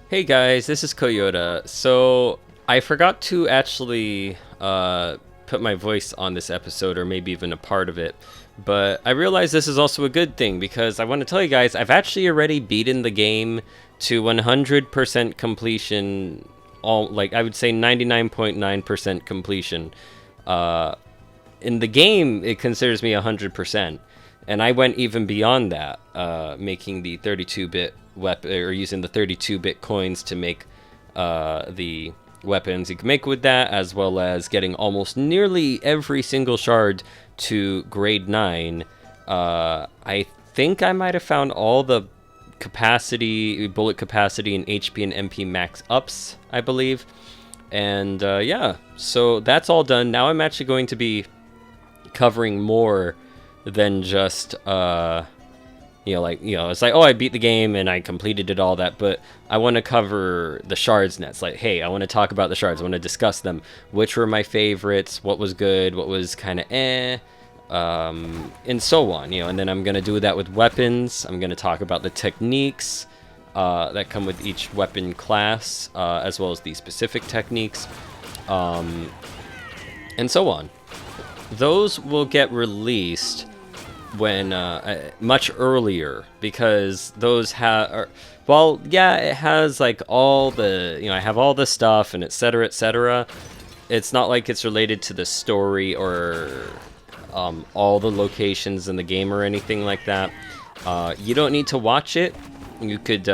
Hey guys, this is Coyoda. So I forgot to actually put my voice on this episode, or maybe even a part of it. But I realize this is also a good thing because I want to tell you guys I've actually already beaten the game to 100% completion. All like I would say 99.9% completion. Uh, in the game, it considers me 100%, and I went even beyond that, making the 32-bit weapon, or using the 32-bit coins to make the weapons you can make with that, as well as getting almost nearly every single shard to grade 9. I think I might have found all the capacity, bullet capacity, and HP and MP max ups, I believe. And yeah, so that's all done. Now I'm actually going to be covering more than just it's like, oh, I beat the game and I completed it, all that, but I want to cover the shards nets. Like, hey, I want to talk about the shards, I want to discuss them, which were my favorites, what was good, what was kind of and so on, and then I'm going to do that with weapons. I'm going to talk about the techniques that come with each weapon class, as well as the specific techniques, and so on. Those will get released when much earlier, because those have, well, yeah, it has like all the, I have all the stuff and etc, etc. It's not like it's related to the story or all the locations in the game or anything like that. You don't need to watch it. You could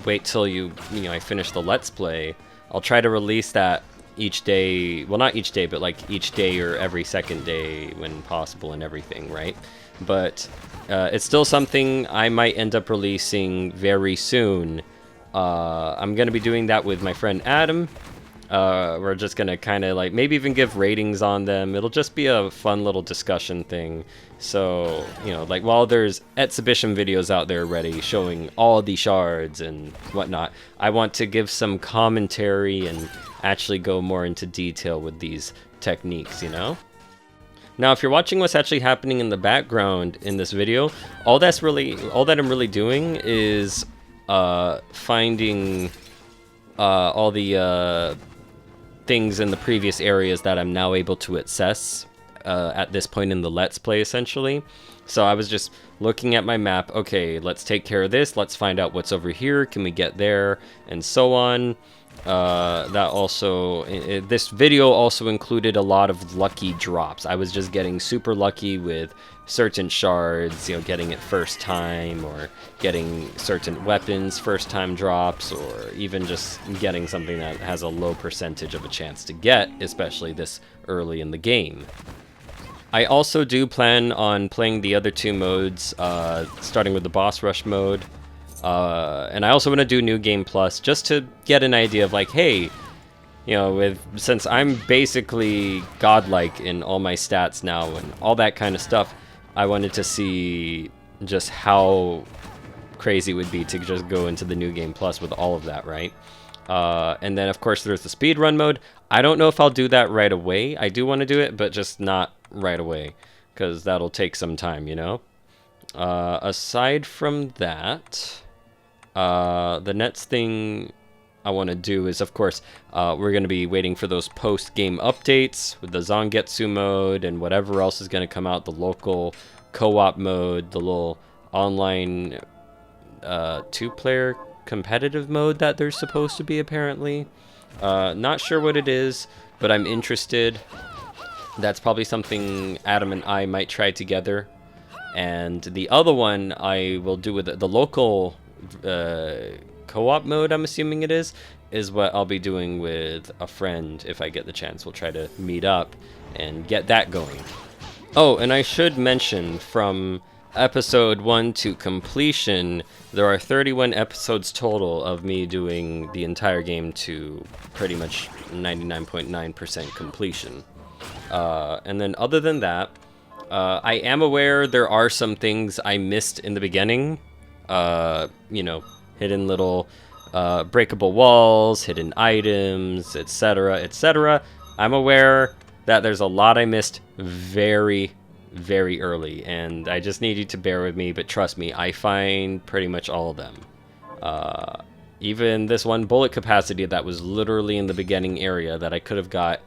wait till I finish the Let's Play. I'll try to release that each day, well, not each day, but like each day or every second day when possible and everything, right? But it's still something I might end up releasing very soon. I'm gonna be doing that with my friend Adam. We're just gonna kind of like maybe even give ratings on them. It'll just be a fun little discussion thing. So, like while there's exhibition videos out there already showing all the shards and whatnot, I want to give some commentary and actually go more into detail with these techniques, Now, if you're watching what's actually happening in the background in this video, all that I'm really doing is finding all the things in the previous areas that I'm now able to access at this point in the Let's Play, essentially. So I was just looking at my map. Okay, let's take care of this. Let's find out what's over here. Can we get there? And so on. That also, this video also included a lot of lucky drops. I was just getting super lucky with certain shards, getting it first time, or getting certain weapons first time drops, or even just getting something that has a low percentage of a chance to get, especially this early in the game. I also do plan on playing the other two modes, starting with the boss rush mode. And I also want to do New Game Plus, just to get an idea of like, hey, since I'm basically godlike in all my stats now and all that kind of stuff, I wanted to see just how crazy it would be to just go into the New Game Plus with all of that, right? And then of course there's the speedrun mode. I don't know if I'll do that right away. I do want to do it, but just not right away, because that'll take some time, Aside from that, the next thing I want to do is, of course, we're going to be waiting for those post-game updates with the Zangetsu mode and whatever else is going to come out, the local co-op mode, the little online two-player competitive mode that there's supposed to be, apparently. Not sure what it is, but I'm interested. That's probably something Adam and I might try together. And the other one I will do with the local co-op mode, I'm assuming it is what I'll be doing with a friend if I get the chance. We'll try to meet up and get that going. Oh, and I should mention, from episode 1 to completion, there are 31 episodes total of me doing the entire game to pretty much 99.9% completion. And then other than that, I am aware there are some things I missed in the beginning. Hidden little breakable walls, hidden items, etc, etc. I'm aware that there's a lot I missed very, very early, and I just need you to bear with me, but trust me, I find pretty much all of them. Even this one bullet capacity that was literally in the beginning area that I could have got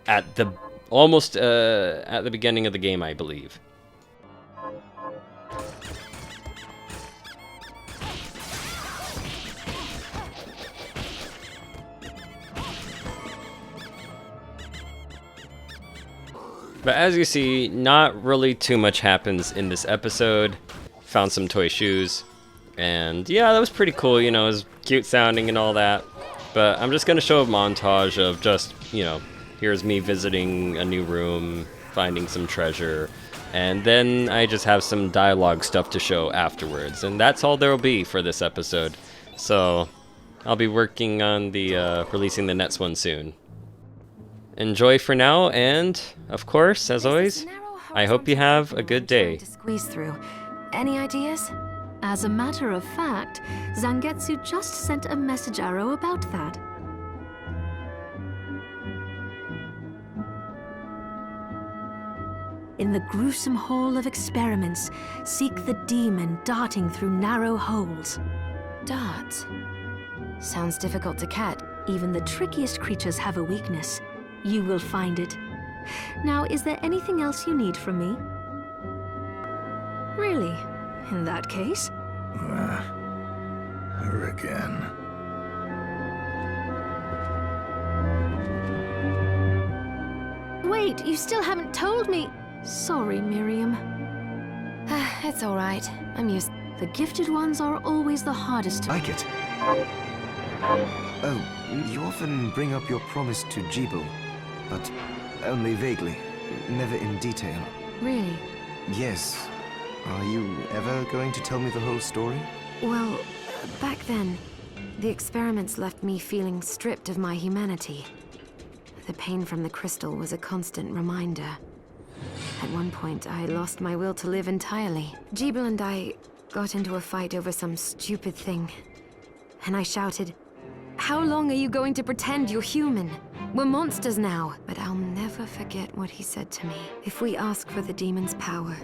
at the almost at the beginning of the game, I believe. But as you see, not really too much happens in this episode. Found some toy shoes. And yeah, that was pretty cool, you know, it was cute sounding and all that. But I'm just gonna show a montage of just, you know, here's me visiting a new room, finding some treasure, and then I just have some dialogue stuff to show afterwards. And that's all there will be for this episode. So I'll be working on the releasing the next one soon. Enjoy for now, and of course, as always, I hope you have a good day. To squeeze through. Any ideas? As a matter of fact, Zangetsu just sent a message arrow about that. In the gruesome hall of experiments, seek the demon darting through narrow holes. Darts? Sounds difficult to catch. Even the trickiest creatures have a weakness. You will find it. Now, is there anything else you need from me? Really? In that case? Her again. Wait, you still haven't told me. Sorry, Miriam. It's all right. I'm used. The gifted ones are always the hardest to... Like it. Oh, you often bring up your promise to Jibel, but only vaguely, never in detail. Really? Yes. Are you ever going to tell me the whole story? Well, back then, the experiments left me feeling stripped of my humanity. The pain from the crystal was a constant reminder. At one point, I lost my will to live entirely. Jibel and I got into a fight over some stupid thing. And I shouted, "How long are you going to pretend you're human? We're monsters now." But I'll never forget what he said to me. If we ask for the demon's power,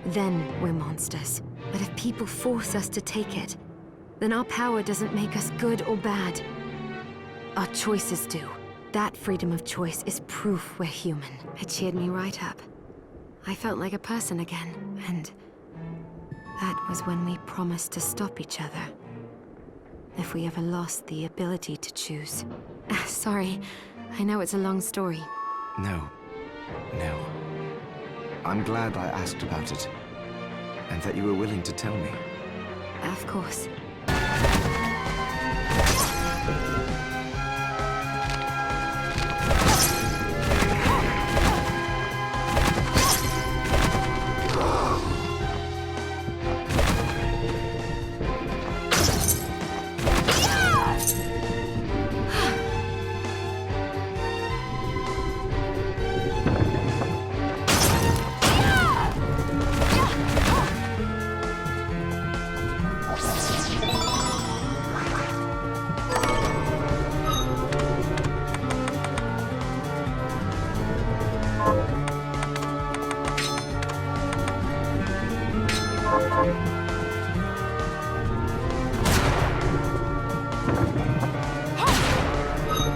then we're monsters. But if people force us to take it, then our power doesn't make us good or bad. Our choices do. That freedom of choice is proof we're human. It cheered me right up. I felt like a person again, and that was when we promised to stop each other. If we ever lost the ability to choose. Sorry, I know it's a long story. No. I'm glad I asked about it, and that you were willing to tell me. Of course.